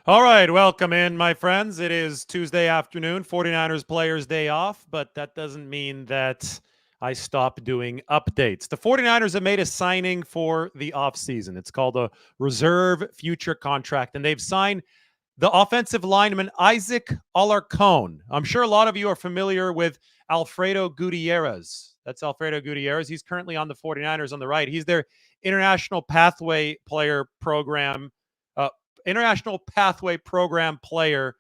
All right, welcome in, my friends. It is Tuesday afternoon, 49ers Players Day off, but that doesn't mean that I stop doing updates. The 49ers have made a signing for the offseason. It's called a reserve future contract, and they've signed the offensive lineman Isaac Alarcón. I'm sure a lot of you are familiar with Alfredo Gutierrez. That's Alfredo Gutierrez. He's currently on the 49ers on the right. He's their International Pathway Program player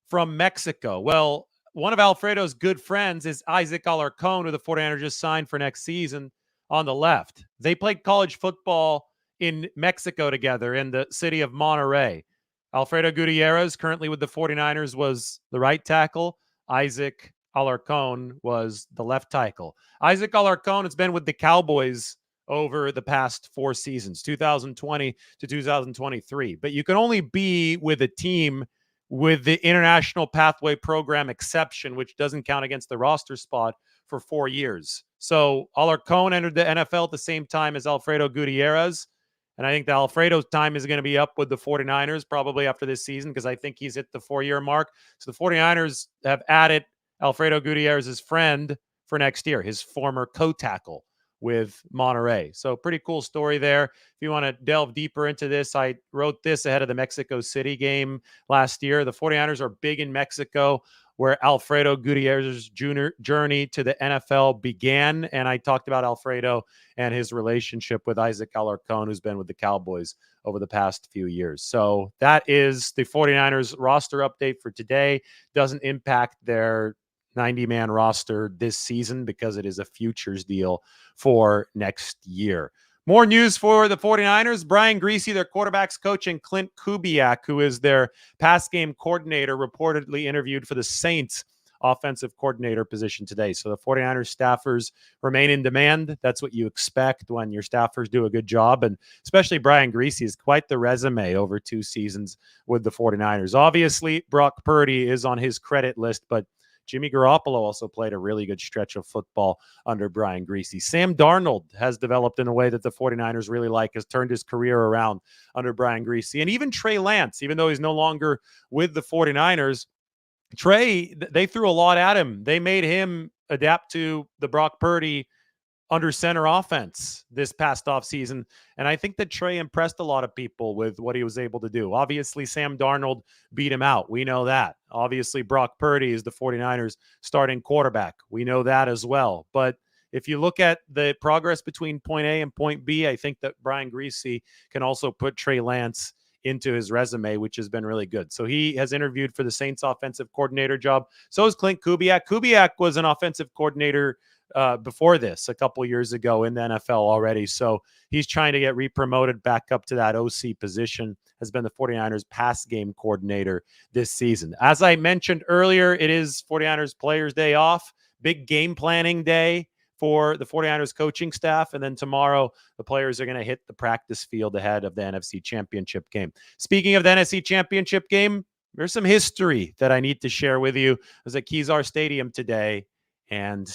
from Mexico. Well, one of Alfredo's good friends is Isaac Alarcón, who the 49ers just signed for next season on the left. They played college football in Mexico together in the city of Monterrey. Alfredo Gutierrez, currently with the 49ers, was the right tackle. Isaac Alarcón was the left tackle. Isaac Alarcón has been with the Cowboys over the past 4 seasons, 2020 to 2023. But you can only be with a team with the International Pathway Program exception, which doesn't count against the roster spot, for 4 years. So Alarcón entered the NFL at the same time as Alfredo Gutierrez. And I think that Alfredo's time is going to be up with the 49ers probably after this season, because I think he's hit the 4-year mark. So the 49ers have added Alfredo Gutierrez's friend for next year, his former co-tackle with Monterrey. So pretty cool story there. If you want to delve deeper into this, I wrote this ahead of the Mexico City game last year. The 49ers are big in Mexico, where Alfredo Gutierrez's journey to the NFL began. And I talked about Alfredo and his relationship with Isaac Alarcón, who's been with the Cowboys over the past few years. So that is the 49ers roster update for today. Doesn't impact their 90-man roster this season because it is a futures deal for next year. More news for the 49ers. Brian Griese, their quarterbacks coach, and Klint Kubiak, who is their pass game coordinator, reportedly interviewed for the Saints offensive coordinator position today. So the 49ers staffers remain in demand. That's what you expect when your staffers do a good job. And especially Brian Griese is quite the resume over 2 seasons with the 49ers. Obviously, Brock Purdy is on his credit list, but Jimmy Garoppolo also played a really good stretch of football under Brian Griese. Sam Darnold has developed in a way that the 49ers really like, has turned his career around under Brian Griese. And even Trey Lance, even though he's no longer with the 49ers, Trey, they threw a lot at him. They made him adapt to the Brock Purdy under center offense this past offseason. And I think that Trey impressed a lot of people with what he was able to do. Obviously, Sam Darnold beat him out. We know that. Obviously, Brock Purdy is the 49ers starting quarterback. We know that as well. But if you look at the progress between point A and point B, I think that Brian Griese can also put Trey Lance into his resume, which has been really good. So he has interviewed for the Saints offensive coordinator job. So is Klint Kubiak. Kubiak was an offensive coordinator before this a couple years ago in the NFL already. So he's trying to get re-promoted back up to that OC position, has been the 49ers pass game coordinator this season. As I mentioned earlier, it is 49ers Players Day off, big game planning day for the 49ers coaching staff. And then tomorrow, the players are going to hit the practice field ahead of the NFC Championship game. Speaking of the NFC Championship game, there's some history that I need to share with you. I was at Kezar Stadium today, and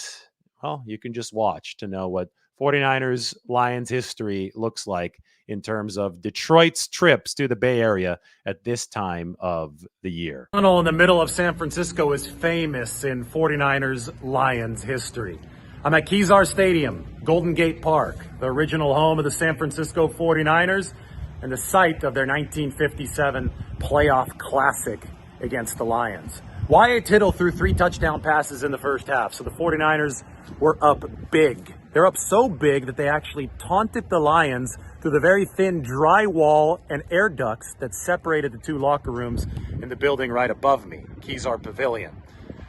well, you can just watch to know what 49ers Lions history looks like in terms of Detroit's trips to the Bay Area at this time of the year. The tunnel in the middle of San Francisco is famous in 49ers Lions history. I'm at Kezar Stadium, Golden Gate Park, the original home of the San Francisco 49ers and the site of their 1957 playoff classic against the Lions. Wyatt Tittle threw 3 touchdown passes in the first half, so the 49ers were up big. They're up so big that they actually taunted the Lions through the very thin drywall and air ducts that separated the 2 locker rooms in the building right above me, Kezar Pavilion.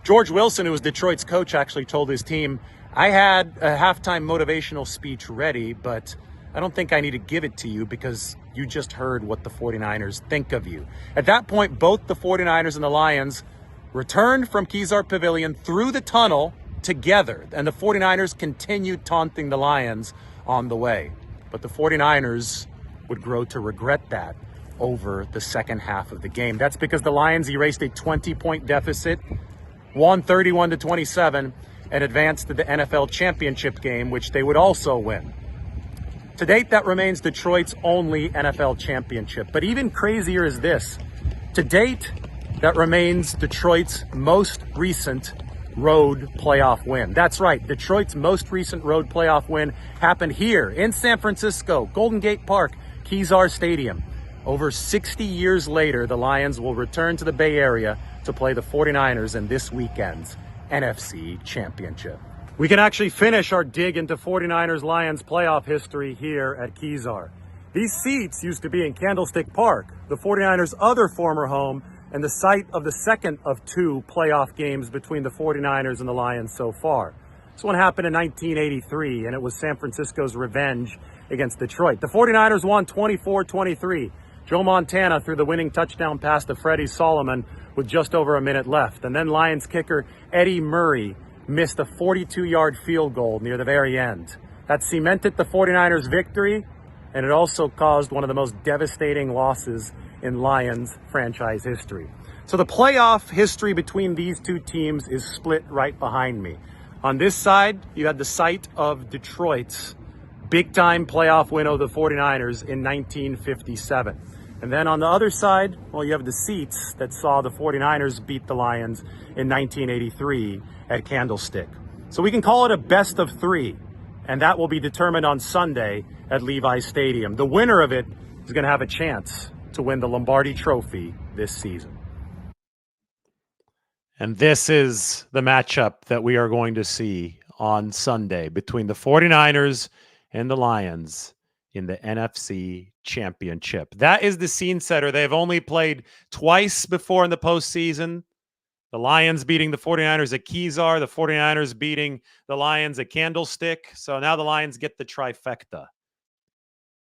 George Wilson, who was Detroit's coach, actually told his team, "I had a halftime motivational speech ready, but I don't think I need to give it to you because you just heard what the 49ers think of you." At that point, both the 49ers and the Lions returned from Kezar Pavilion through the tunnel together, and the 49ers continued taunting the Lions on the way. But the 49ers would grow to regret that over the second half of the game. That's because the Lions erased a 20-point deficit, won 31-27, and advanced to the NFL Championship game, which they would also win. To date, that remains Detroit's only NFL championship. But even crazier is this. To date, that remains Detroit's most recent road playoff win. That's right, Detroit's most recent road playoff win happened here in San Francisco, Golden Gate Park, Kezar Stadium. Over 60 years later, the Lions will return to the Bay Area to play the 49ers in this weekend's NFC Championship. We can actually finish our dig into 49ers-Lions playoff history here at Kezar. These seats used to be in Candlestick Park, the 49ers' other former home, and the site of the second of two playoff games between the 49ers and the Lions so far. This one happened in 1983, and it was San Francisco's revenge against Detroit. The 49ers won 24-23. Joe Montana threw the winning touchdown pass to Freddie Solomon with just over a minute left. And then Lions kicker Eddie Murray missed a 42-yard field goal near the very end. That cemented the 49ers' victory, and it also caused one of the most devastating losses in Lions franchise history. So the playoff history between these two teams is split right behind me. On this side, you had the site of Detroit's big-time playoff win over the 49ers in 1957. And then on the other side, well, you have the seats that saw the 49ers beat the Lions in 1983 at Candlestick. So we can call it a best of three, and that will be determined on Sunday at Levi Stadium. The winner of it is going to have a chance to win the Lombardi Trophy this season. And this is the matchup that we are going to see on Sunday between the 49ers and the Lions in the NFC Championship. That is the scene setter. They've only played twice before in the postseason. The Lions beating the 49ers at Kezar, the 49ers beating the Lions at Candlestick. So now the Lions get the trifecta.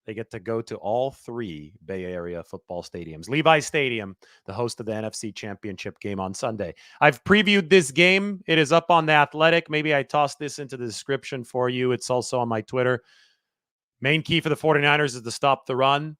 They get to go to all three Bay Area football stadiums. Levi Stadium, the host of the NFC Championship game on Sunday. I've previewed this game. It is up on The Athletic. Maybe I tossed this into the description for you. It's also on my Twitter. Main key for the 49ers is to stop the run.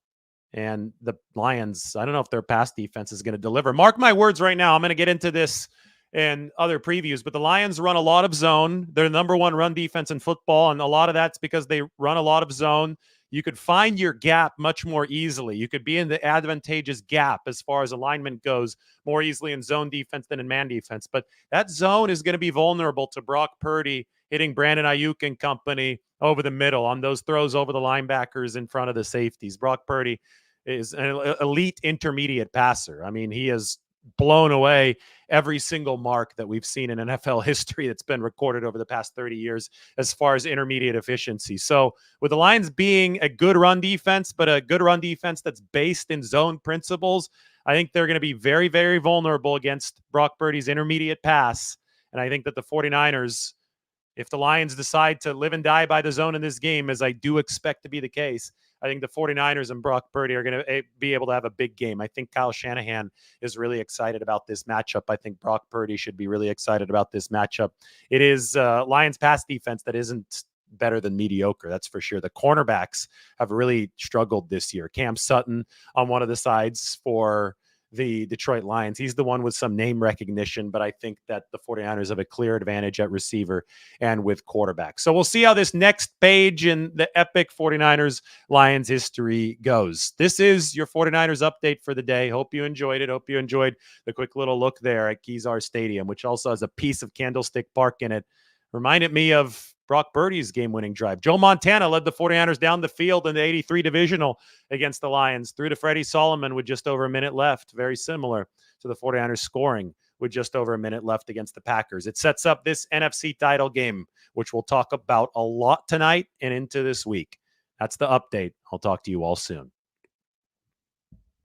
And the Lions, I don't know if their pass defense is going to deliver. Mark my words right now. I'm going to get into this in other previews, but the Lions run a lot of zone. They're the number one run defense in football, and a lot of that's because they run a lot of zone. You could find your gap much more easily. You could be in the advantageous gap as far as alignment goes more easily in zone defense than in man defense. But that zone is going to be vulnerable to Brock Purdy hitting Brandon Ayuk and company over the middle on those throws over the linebackers in front of the safeties. Brock Purdy is an elite intermediate passer. I mean, he has blown away every single mark that we've seen in NFL history that's been recorded over the past 30 years as far as intermediate efficiency. So with the Lions being a good run defense, but a good run defense that's based in zone principles, I think they're going to be very, very vulnerable against Brock Purdy's intermediate pass. And I think that the 49ers, if the Lions decide to live and die by the zone in this game, as I do expect to be the case, I think the 49ers and Brock Purdy are going to be able to have a big game. I think Kyle Shanahan is really excited about this matchup. I think Brock Purdy should be really excited about this matchup. It is Lions pass defense that isn't better than mediocre. That's for sure. The cornerbacks have really struggled this year. Cam Sutton on one of the sides for the Detroit Lions. He's the one with some name recognition, but I think that the 49ers have a clear advantage at receiver and with quarterback. So we'll see how this next page in the epic 49ers Lions history goes. This is your 49ers update for the day. Hope you enjoyed it. Hope you enjoyed the quick little look there at Kezar Stadium, which also has a piece of Candlestick Park in it. Reminded me of Brock Purdy's game-winning drive. Joe Montana led the 49ers down the field in the 83 divisional against the Lions, threw to Freddie Solomon with just over a minute left, very similar to the 49ers scoring with just over a minute left against the Packers. It sets up this NFC title game, which we'll talk about a lot tonight and into this week. That's the update. I'll talk to you all soon.